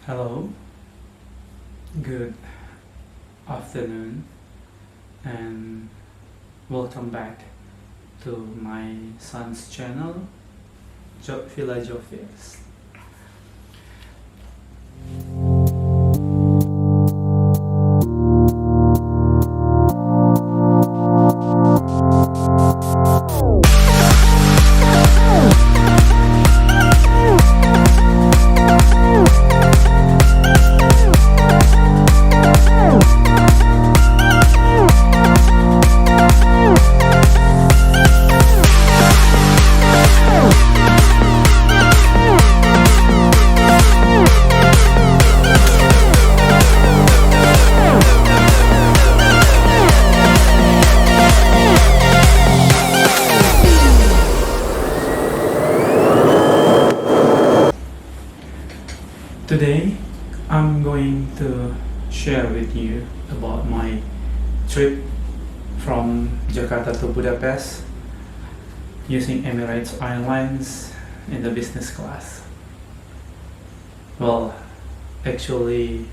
Hello, good afternoon, and welcome back to my son's channel, Villa Jovies. Today, I'm going to share with you about my trip from Jakarta to Budapest using Emirates Airlines in the business class. Well, actually,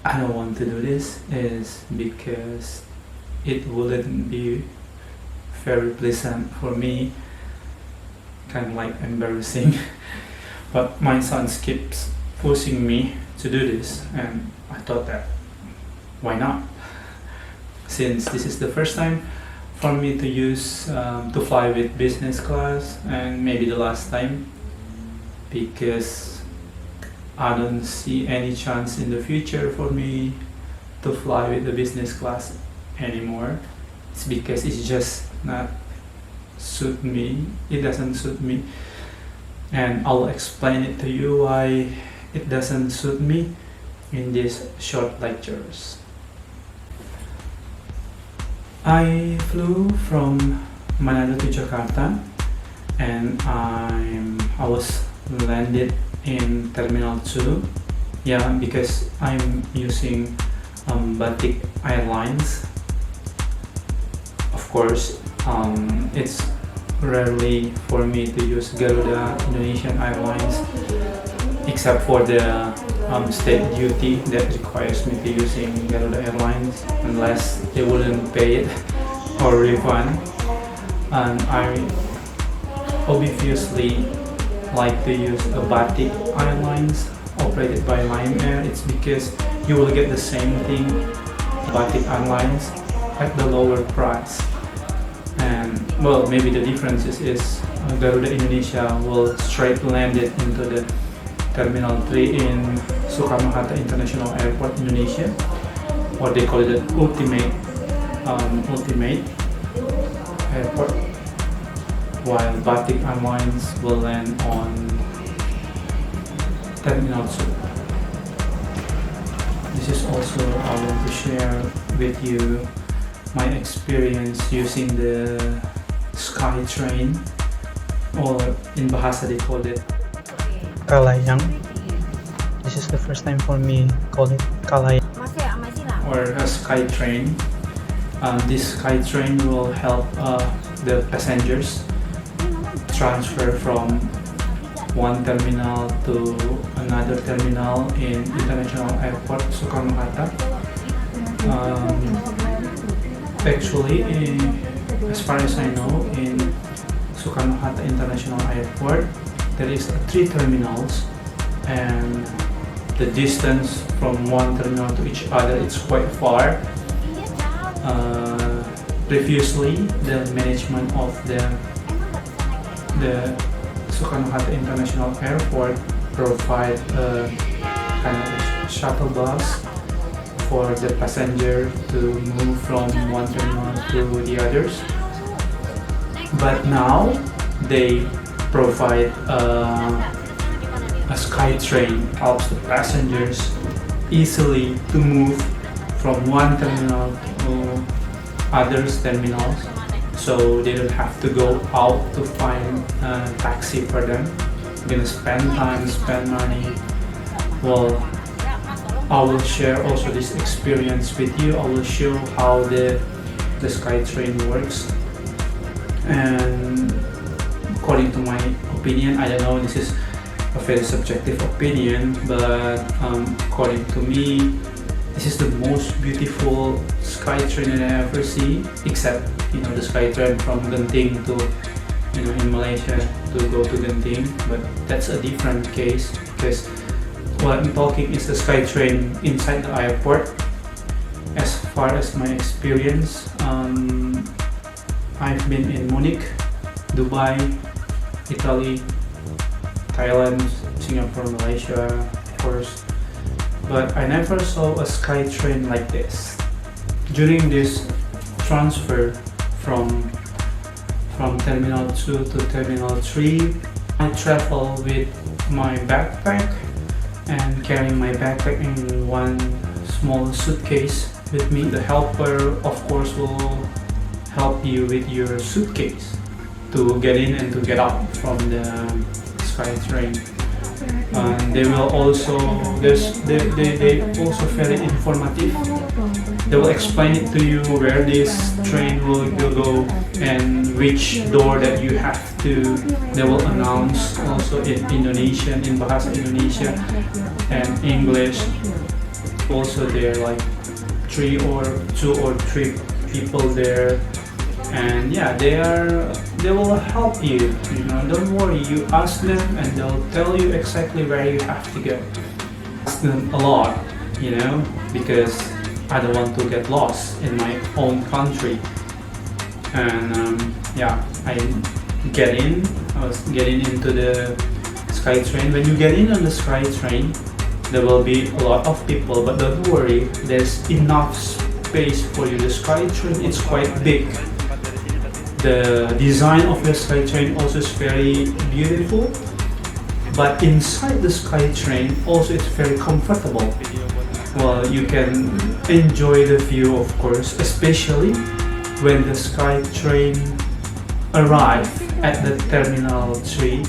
I don't want to do this is because it wouldn't be very pleasant for me, kind of like embarrassing. But my son keeps pushing me to do this, and I thought that why not? Since this is the first time for me to use to fly with business class, and maybe the last time, because I don't see any chance in the future for me to fly with the business class anymore. It's because it's just not suit me. It doesn't suit me. And I'll explain it to you why it doesn't suit me in these short lectures. I flew from Manado to Jakarta, and I was landed in Terminal 2. Yeah, because I'm using Batik Airlines. Of course, it's rarely for me to use Garuda Indonesian Airlines, except for the state duty that requires me to using Garuda Airlines, unless they wouldn't pay it or refund. And I obviously like to use a Batik Airlines operated by Lion Air. It's because you will get the same thing, Batik Airlines, at the lower price. And well, maybe the difference is Garuda Indonesia will straight land it into the Terminal 3 in Soekarno Hatta International Airport, Indonesia, or they call it the ultimate airport, while Batik Airlines will land on Terminal 2. This is also I want to share with you my experience using the Skytrain, or in Bahasa they call it Kalayang. This is the first time for me call it Kalayang or a Skytrain. This Skytrain will help the passengers transfer from one terminal to another terminal in International Airport Soekarno Hatta. Actually, as far as I know, in Soekarno Hatta International Airport, there is 3 terminals, and the distance from one terminal to each other is quite far. Previously, the management of the Soekarno Hatta International Airport provide a kind of shuttle bus for the passenger to move from one terminal to the others. But now they provide a Skytrain, helps the passengers easily to move from one terminal to others terminals, so they don't have to go out to find a taxi for them. They're gonna spend time, spend money. Well, I will share also this experience with you. I will show how the Skytrain works, and according to my opinion, I don't know, this is a very subjective opinion, but according to me, this is the most beautiful Skytrain that I ever see, except the Skytrain from Genting to in Malaysia to go to Genting, but that's a different case because what I'm talking is the Skytrain inside the airport. As far as my experience, I've been in Munich, Dubai, Italy, Thailand, Singapore, Malaysia, of course, but I never saw a Skytrain like this. During this transfer from Terminal 2 to Terminal 3, I travel with my backpack and carrying my backpack in one small suitcase with me. The helper, of course, will help you with your suitcase to get in and to get out from the Skytrain. They will also they also very informative. They will explain it to you where this train will go and which door that you have to. They will announce also in Indonesian, in Bahasa Indonesia and English. Also there are like 2 or 3 people there, and yeah, they will help you. Don't worry. You ask them and they'll tell you exactly where you have to go. Ask them a lot, because I don't want to get lost in my own country. And yeah, I was getting into the Skytrain. When you get in on the Skytrain, there will be a lot of people, but don't worry, there's enough space for you. The Skytrain, it's quite big. The design of the Skytrain also is very beautiful, but inside the Skytrain also it's very comfortable. Well, you can enjoy the view, of course, especially when the Skytrain arrive at the Terminal 3.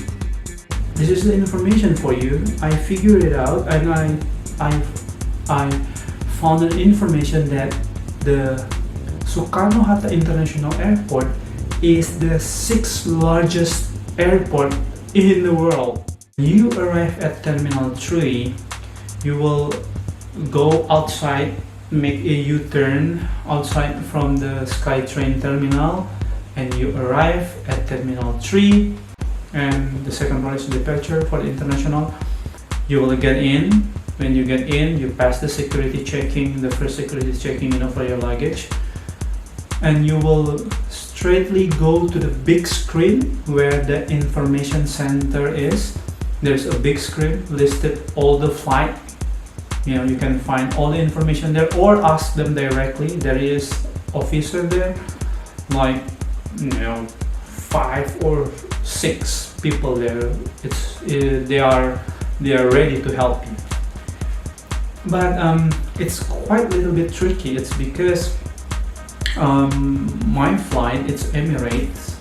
This is the information for you. I figured it out, and I found an information that the Soekarno Hatta International Airport is the 6th largest airport in the world. You arrive at Terminal 3, you will go outside, make a U-turn outside from the Skytrain terminal, and you arrive at Terminal 3, and the second one is departure for the international. You will get in. When you get in, you pass the security checking, the first security checking, for your luggage, and you will straightly go to the big screen where the information center is. There's a big screen listed all the flight. You can find all the information there, or ask them directly. There is officer there, like 5 or 6 people there. They are ready to help you. But it's quite a little bit tricky. It's because my flight, it's Emirates,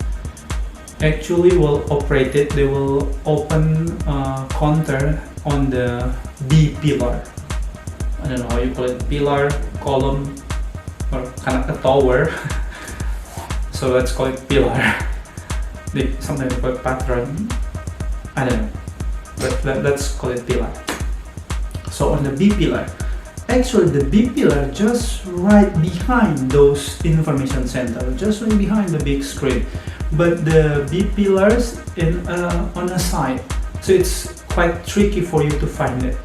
actually will operate it. They will open a counter on the B pillar. I don't know how you call it, pillar, column, or kind of a tower. So let's call it pillar. Sometimes call it patron. I don't know, but let's call it pillar. So on the B pillar, actually the B pillar just right behind those information center, just right behind the big screen. But the B pillars on the side, so it's quite tricky for you to find it.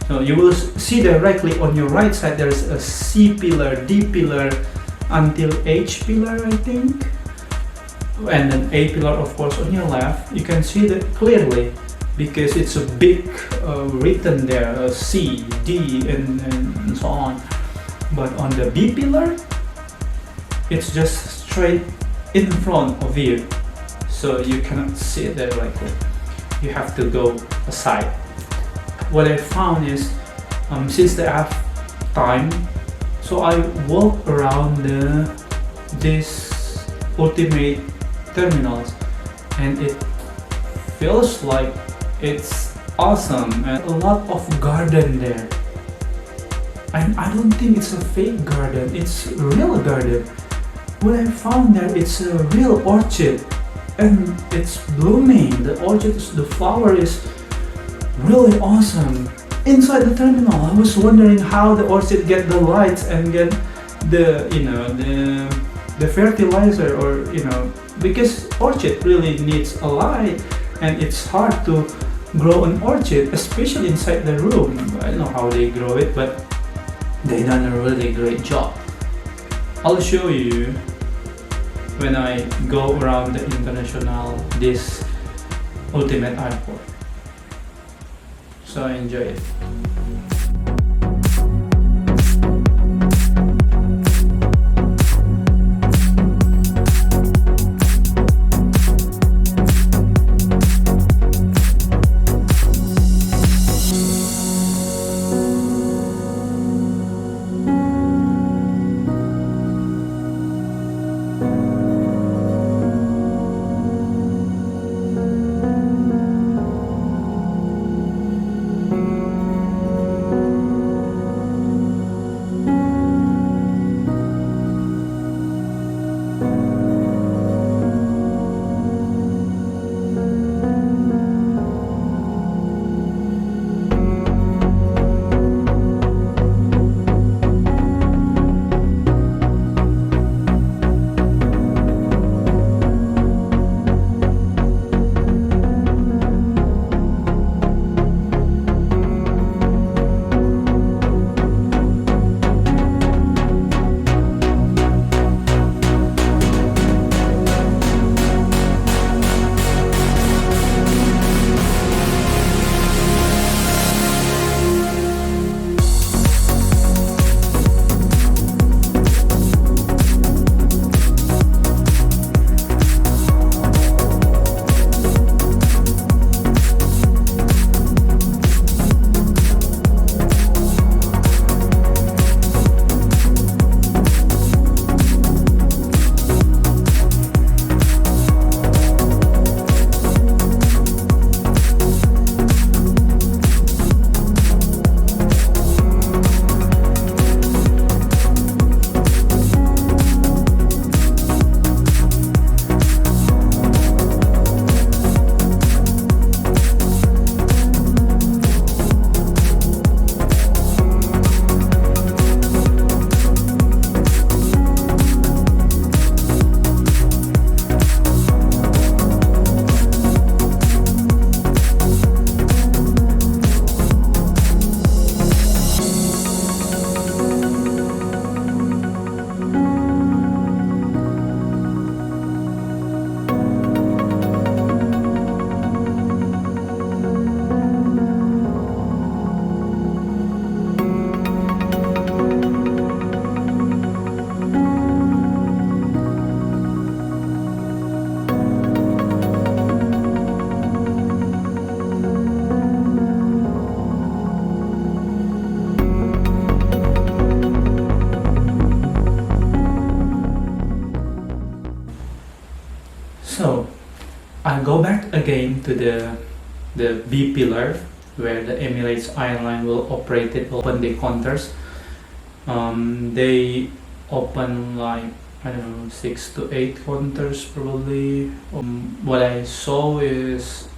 So you will see directly on your right side there is a C pillar, D pillar, until H pillar, I think, and then A pillar, of course, on your left. You can see that clearly because it's a big written there, C, D, and so on. But on the B pillar, it's just straight in front of you, so you cannot see it directly. You have to go aside. What I found is, since they have time, so I walk around this ultimate terminals, and it feels like it's awesome, and a lot of garden there. And I don't think it's a fake garden, it's a real garden. What I found there, it's a real orchard, and it's blooming. The orchard, the flower is really awesome. Inside the terminal, I was wondering how the orchid get the lights and get the the fertilizer, or because orchid really needs a light, and it's hard to grow an orchid, especially inside the room. I don't know how they grow it, but they done a really great job. I'll show you when I go around the this ultimate airport. So enjoy it. So I go back again to the B pillar where the Emirates airline will operate it, open the counters. They open like, I don't know, 6 to 8 counters probably. What I saw is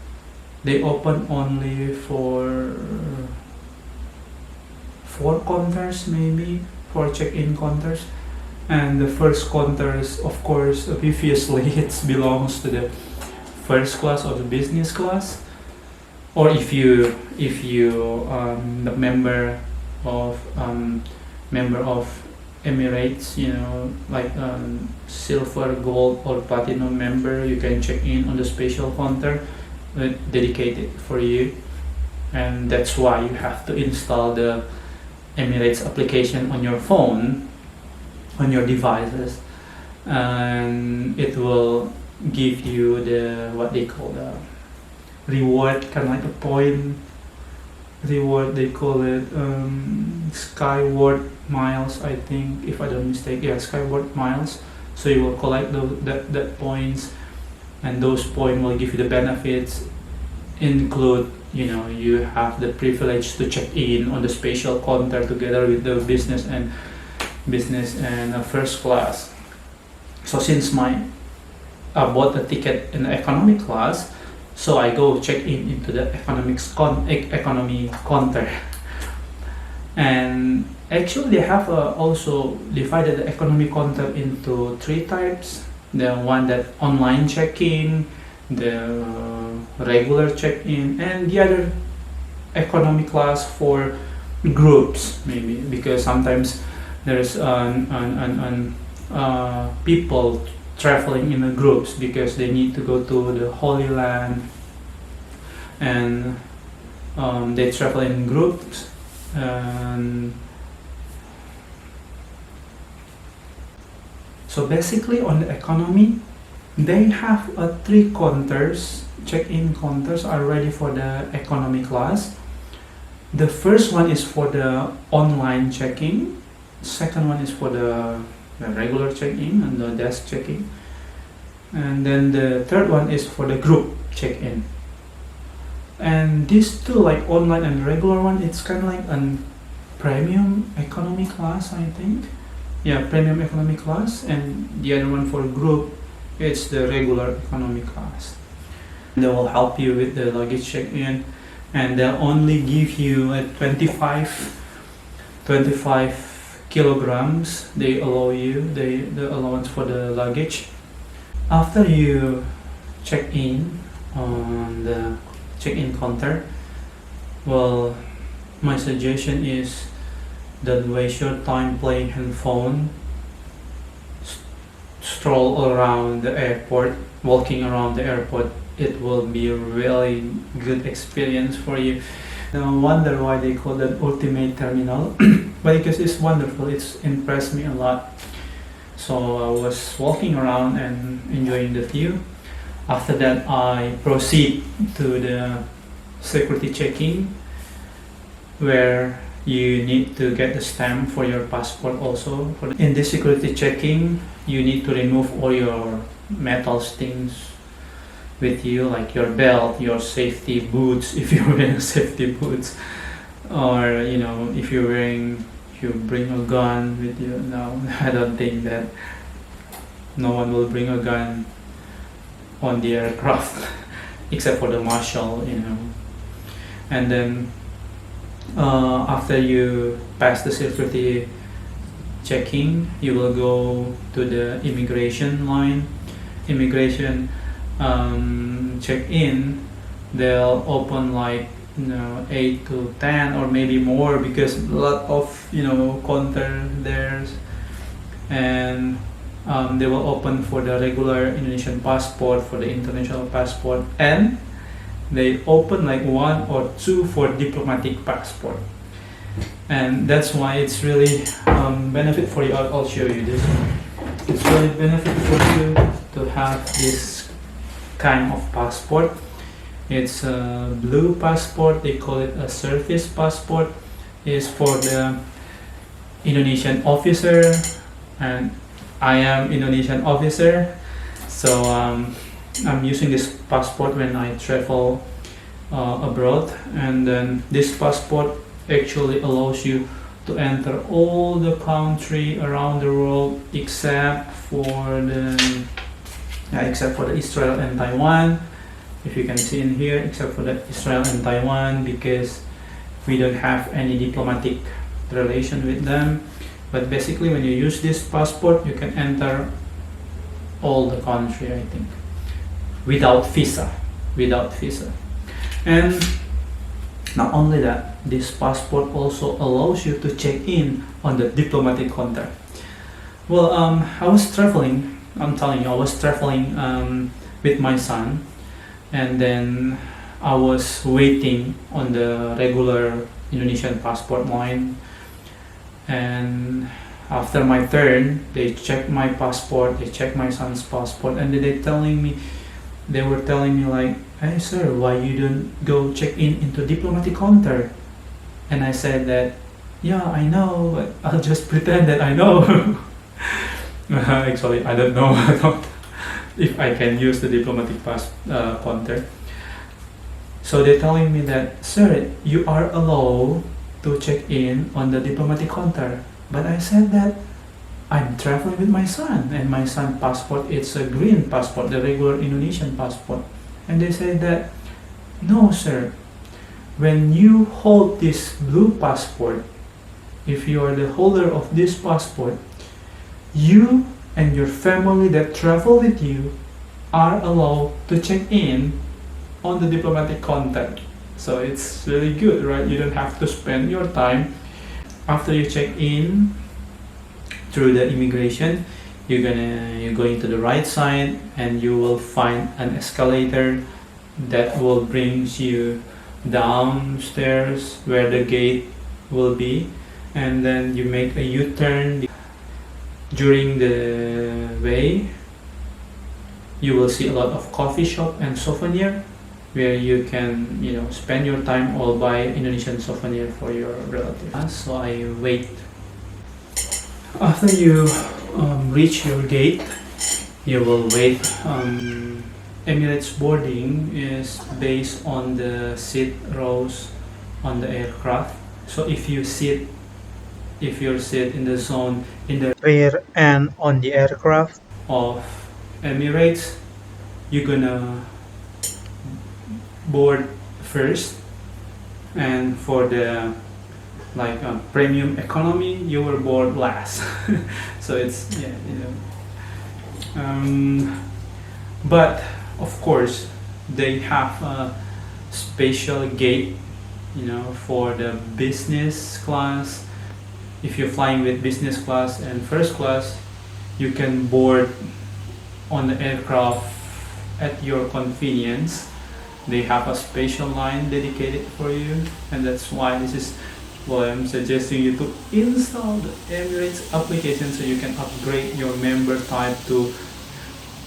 they open only for 4 counters, maybe 4 check-in counters. And the first counters, of course, previously it belongs to the first class or the business class. Or if you the member of Emirates, like silver, gold, or platinum member, you can check in on the special counter dedicated for you, and that's why you have to install the Emirates application on your phone, on your devices, and it will give you the what they call the reward, kind of like a point reward. They call it Skyward miles, I think, if I don't mistake. Yeah, Skyward miles. So you will collect that points, and those points will give you the benefits. Include, you have the privilege to check in on the special counter together with the business and first class. So since I bought a ticket in the economy class, So I go check in into the economy counter, and actually they have also divided the economy counter into three types: the one that online check-in, the regular check-in, and the other economy class for groups, maybe because sometimes there's people traveling in the groups because they need to go to the Holy Land, and they travel in groups. And so basically on the economy, they have three counters, check-in counters are ready for the economy class. The first one is for the online check-in, second one is for the regular check-in and the desk check-in, and then the third one is for the group check-in. And these two, like online and regular one, it's kind of like a premium economy class, I think. Yeah, premium economy class, and the other one for group, it's the regular economy class. They will help you with the luggage check-in, and they'll only give you a 25 kilograms. They allow you the allowance for the luggage. After you check in on the check-in counter, well, my suggestion is don't waste your time playing handphone. Stroll around the airport, walking around the airport. It will be a really good experience for you. Now, I wonder why they call that ultimate terminal, but because it's wonderful, it's impressed me a lot. So I was walking around and enjoying the view. After that, I proceed to the security checking, where you need to get the stamp for your passport also. In this security checking, you need to remove all your metal things with you, like your belt, your safety boots, if you're wearing safety boots, or if you bring a gun with you. No, I don't think that no one will bring a gun on the aircraft except for the marshal. And then after you pass the security checking, you will go to the immigration line. Immigration check-in, they'll open like 8 to 10 or maybe more, because a lot of counter there, and they will open for the regular Indonesian passport, for the international passport, and they open like 1 or 2 for diplomatic passport. And that's why it's really benefit for you. I'll show you this. It's really benefit for you to have this kind of passport. It's a blue passport. They call it a service passport. It's for the Indonesian officer, and I am Indonesian officer, so I'm using this passport when I travel abroad. And then this passport actually allows you to enter all the country around the world except for the Israel and Taiwan. If you can see in here, except for the Israel and Taiwan, because we don't have any diplomatic relation with them. But basically, when you use this passport, you can enter all the country, I think, without visa. And not only that, this passport also allows you to check in on the diplomatic counter. Well, I was traveling with my son, and then I was waiting on the regular Indonesian passport line, and after my turn, they checked my passport, they checked my son's passport, and then they were telling me like, "Hey sir, why you don't go check in into diplomatic counter?" And I said that, "Yeah, I know, but I'll just pretend that I know." Actually, I don't know if I can use the diplomatic counter. So they're telling me that, "Sir, you are allowed to check in on the diplomatic counter." But I said that I'm traveling with my son, and my son's passport, it's a green passport, the regular Indonesian passport. And they said that, no sir, when you hold this blue passport, if you are the holder of this passport, you and your family that travel with you are allowed to check in on the diplomatic contact. So it's really good, right? You don't have to spend your time after you check in through the immigration. You're going to the right side and you will find an escalator that will bring you downstairs where the gate will be, and then you make a U-turn. During the way, you will see a lot of coffee shop and souvenir where you can spend your time or buy Indonesian souvenir for your relatives. So I wait. After you reach your gate, you will wait. Emirates boarding is based on the seat rows on the aircraft. So if you're sit in the zone in the rear end on the aircraft of Emirates, you're gonna board first, and for the premium economy you will board last. So it's but of course they have a special gate for the business class. If you're flying with business class and first class, you can board on the aircraft at your convenience. They have a special line dedicated for you, and that's why this is why I'm suggesting you to install the Emirates application so you can upgrade your member type to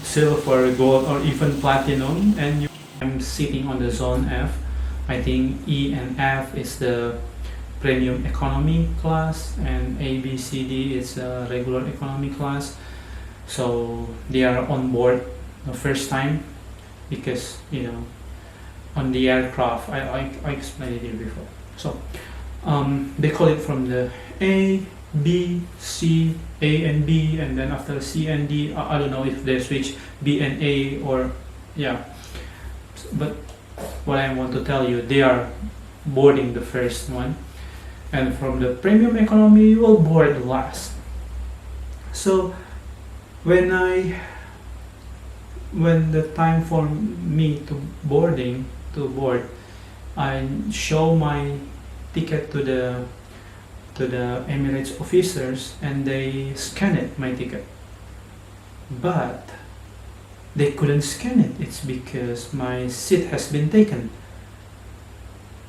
silver, gold, or even platinum. And I'm sitting on the zone F. I think E and F is the premium economy class, and A, B, C, D is a regular economy class. So they are on board the first time because on the aircraft, I explained it here before. So they call it from the A, B, C, A and B, and then after C and D, I don't know if they switch B and A or but what I want to tell you, they are boarding the first one, and from the premium economy you will board last. So when the time for me to board, I show my ticket to the Emirates officers, and they scanned my ticket, but they couldn't scan it. It's because my seat has been taken,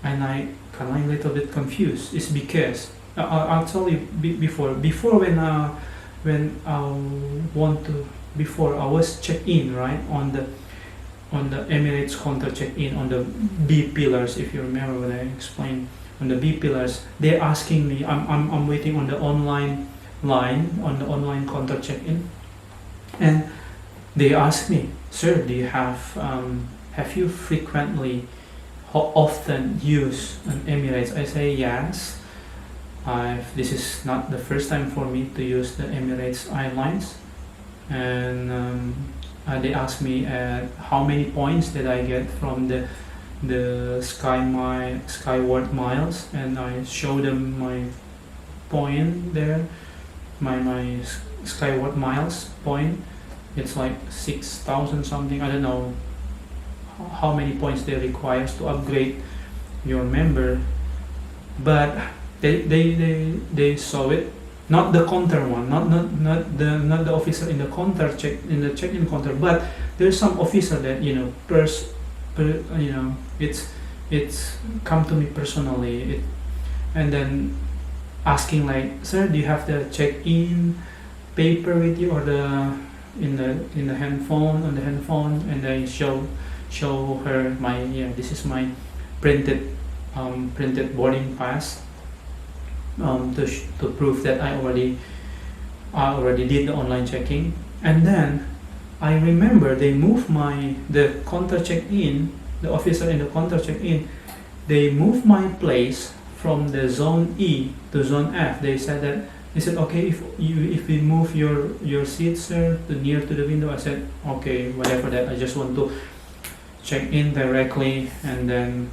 and I'm a little bit confused. It's because I'll tell you before I was checked in right on the Emirates counter check-in on the B pillars. If you remember when I explained on the B pillars, they're asking me. I'm waiting on the online line on the online counter check-in, and they ask me, sir, do you have you frequently often used an Emirates? I say yes. This is not the first time for me to use the Emirates Airlines, and they asked me how many points did I get from the Skyward miles, and I showed them my point there, my Skyward miles point. It's like 6,000 something. I don't know how many points they require to upgrade your member, but they saw it. Not the counter one, not the officer in the counter check-in counter, but there's some officer that it's come to me personally, and then asking like, sir, do you have the check-in paper with you, or in the handphone, and I show her my this is my printed boarding pass, to prove that I already did the online checking. And then I remember they moved the counter check-in, the officer in the counter check-in, they moved my place from the zone E to zone F. They said okay, if we move your seat, sir, to near to the window. I said okay, whatever that. I just want to check in directly, and then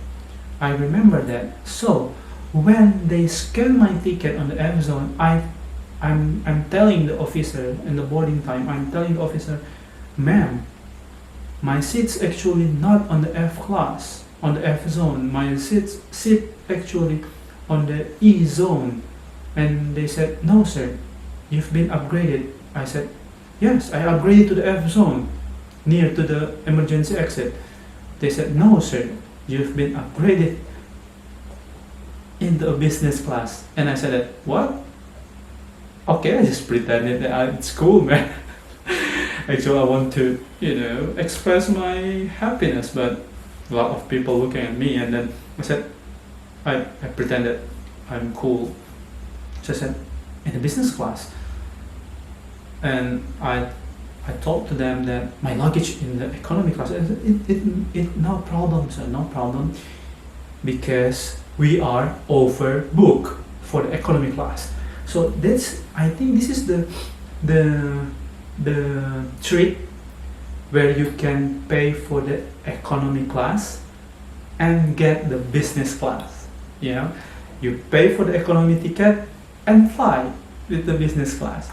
I remember that. So when they scan my ticket on the F zone, I'm telling the officer in the boarding time, I'm telling the officer, ma'am, my seat's actually not on the F class, on the F zone. My seat actually on the E zone. And they said, no sir, you've been upgraded. I said, yes, I upgraded to the F zone, near to the emergency exit. They said, no sir, you've been upgraded into a business class. And I said, what? Okay, I just pretended that it's cool, man. Actually, I want to, express my happiness, but a lot of people looking at me, and then I said, I pretended I'm cool. So I said, in the business class. And I told to them that my luggage in the economy class, it no problem, sir, no problem, because we are overbooked for the economy class. So I think this is the trick where you can pay for the economy class and get the business class. You pay for the economy ticket and fly with the business class.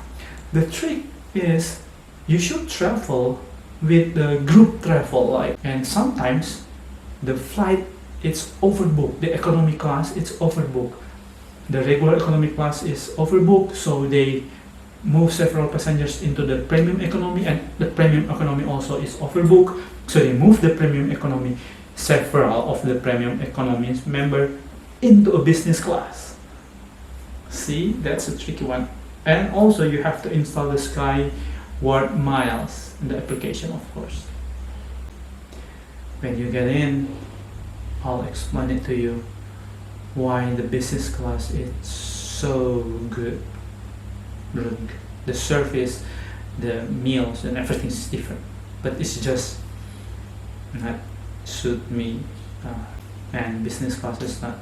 The trick is you should travel with the group travel, and sometimes the flight it's overbooked. The economy class it's overbooked. The regular economy class is overbooked, so they move several passengers into the premium economy, and the premium economy also is overbooked, so they move the premium economy, several of the premium economy member into a business class. See, that's a tricky one. And also you have to install the Skyward Miles in the application, of course. When you get in, I'll explain it to you why the business class is so good. The service, the meals, and everything is different, but it's just not suit me, and business class is not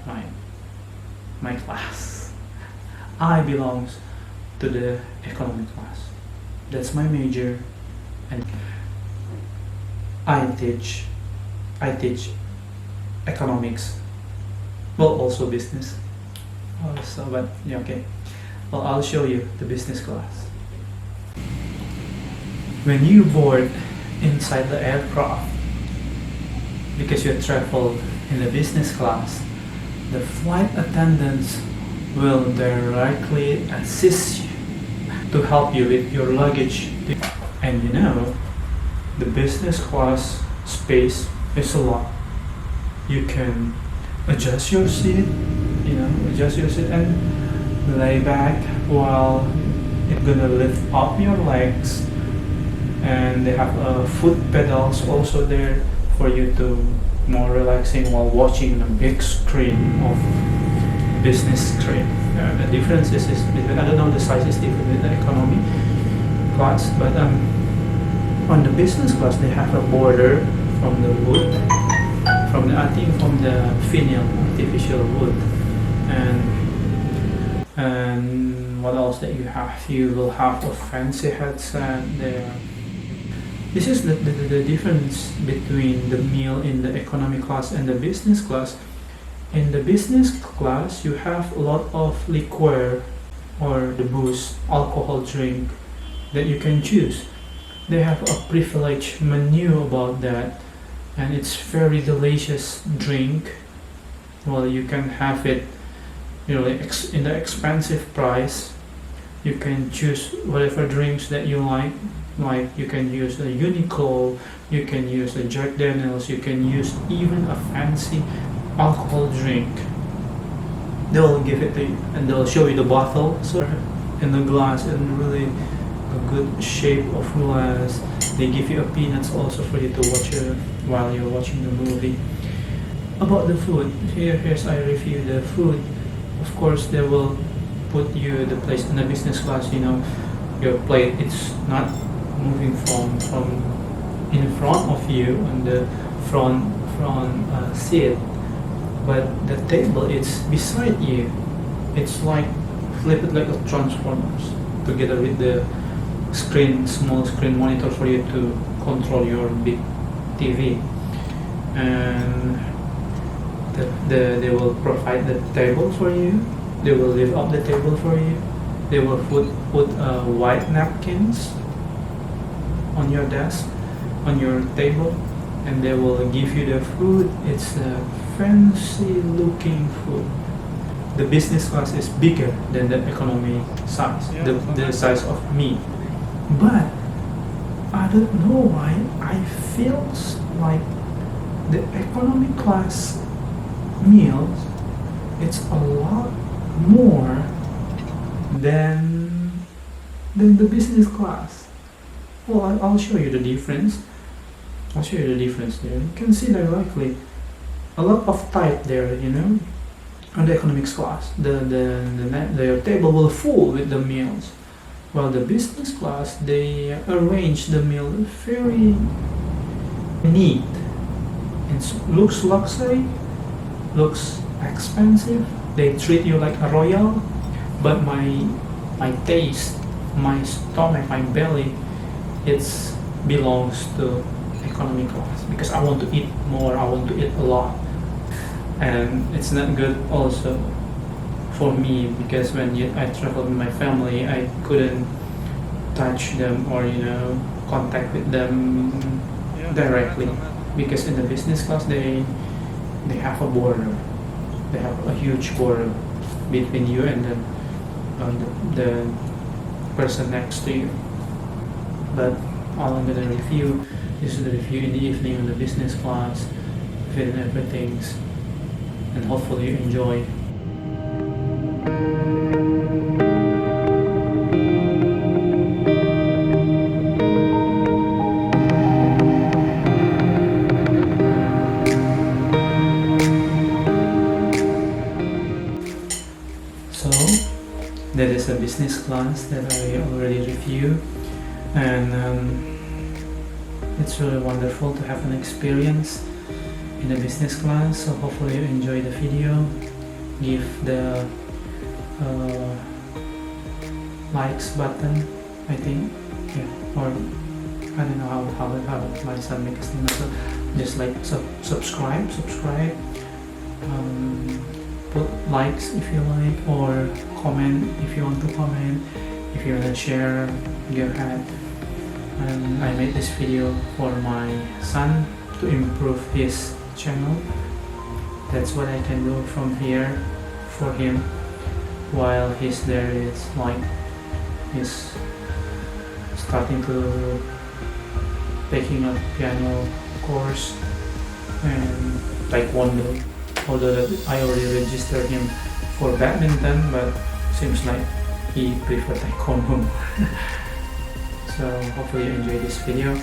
my class. I belongs to the economy class. That's my major, and I teach economics, well, also business. So, but yeah, okay. Well, I'll show you the business class. When you board inside the aircraft, because you travel in the business class, the flight attendants will directly assist you to help you with your luggage. And the business class space is a lot. You can adjust your seat, and lay back while it's gonna lift up your legs, and they have foot pedals also there for you to more relaxing while watching the big screen of business screen. The difference is I don't know, the size is different with the economy class, but on the business class they have a border from the wood, from the vinyl artificial wood, and what else that you have? You will have a fancy headset there. This is the difference between the meal in the economy class and the business class. In the business class, you have a lot of liquor or the booze, alcohol drink that you can choose. They have a privileged menu about that, and it's very delicious drink. Well, you can have it, in the expensive price. You can choose whatever drinks that you like. Like you can use a Uniqlo, you can use a Jack Daniels, you can use even a fancy alcohol drink. They'll give it to you, and they'll show you the bottle, so in the glass, in really a good shape of glass. They give you a peanuts also for you to watch while you're watching the movie. About the food, here's I review the food. Of course, they will put you the place in the business class. Your plate, it's not moving from in front of you on the front seat, but the table it's beside you. It's like flip it like a transformers together with the small screen monitor for you to control your big TV. and they will provide the table for you. They will lift up the table for you. They will put white napkins on your desk, on your table, and they will give you the food. It's a fancy looking food. The business class is bigger than the economy size, the size of me. But I don't know why I feel like the economy class meals, it's a lot more than the business class. Well, I'll show you the difference. I'll show you the difference there. You can see directly a lot of type there, you know, on the economics class. The table will full with the meals. While the business class, they arrange the meal very neat. It looks luxury, looks expensive. They treat you like a royal, but my taste, my stomach, my belly, it belongs to economy class because I want to eat more. I want to eat a lot, and it's not good also for me because when I travel with my family, I couldn't touch them or contact with them directly because in the business class they have a border. They have a huge border between you and the person next to you. But all I'm gonna review is the review in the evening on the business class, fit everything, and hopefully you enjoy. So that is a business class that I already reviewed, and it's really wonderful to have an experience in the business class. So hopefully you enjoy the video. Give the likes button, I think, or I don't know how my son makes it. So just like subscribe. Put likes if you like, or comment if you want to comment. If you want to share, go ahead. And I made this video for my son to improve his channel. That's what I can do from here for him while he's there. It's like he's starting to taking a piano course and taekwondo. Although I already registered him for badminton, but seems like he prefers taekwondo. So hopefully you enjoy this video,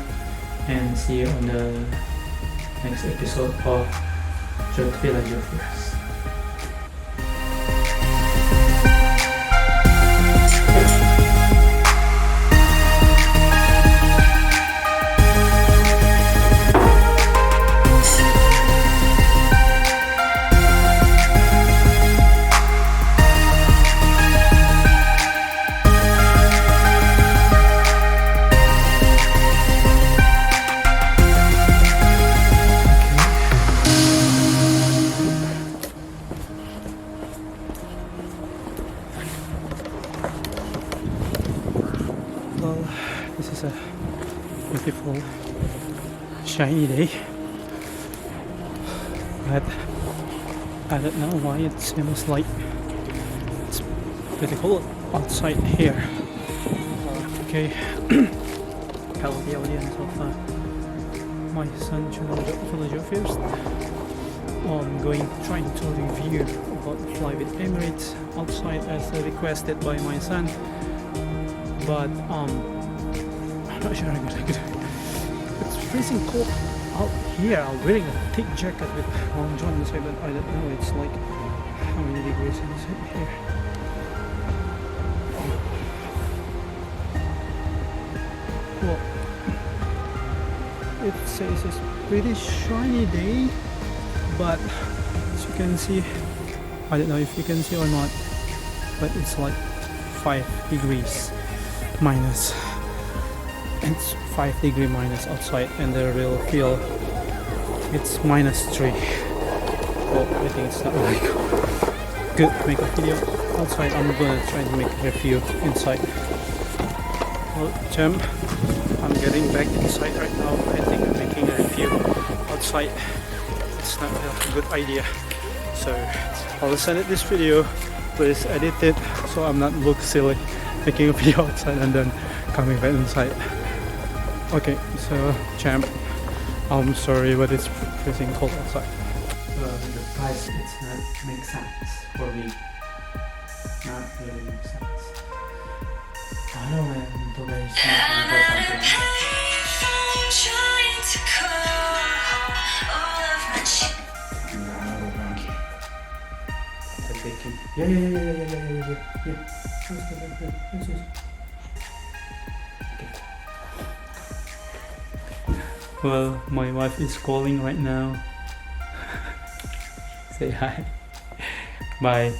and see you on the next episode of Villa Jovias. Well, this is a beautiful shiny day, but I don't know why it seems like it's pretty cold outside here. Okay, hello the audience of my son Philadelphia. I'm trying to review about the flight with Emirates outside as requested by my son. But I'm not sure I'm gonna get it. It's freezing cold out here. I'm wearing a thick jacket with long johns, but I don't know. It's like how many degrees is it here? Well, it says it's pretty shiny day, but as you can see, I don't know if you can see or not, but it's like 5 degrees minus. It's 5 degree minus outside, and the real feel It's -3. Well, I think it's not really good to make a video outside. I'm gonna try to make a review inside. Well, Jam, I'm getting back inside right now. I think I'm making a review outside. It's not a good idea. So I'll send it this video. Please edit it so I'm not look silly making a video outside and then coming back inside. Okay, so Champ, I'm sorry, but it's freezing cold outside. The price, it's not make sense for me. Not really make sense. I know when the way it's not Well, my wife is calling right now. Say hi. Bye.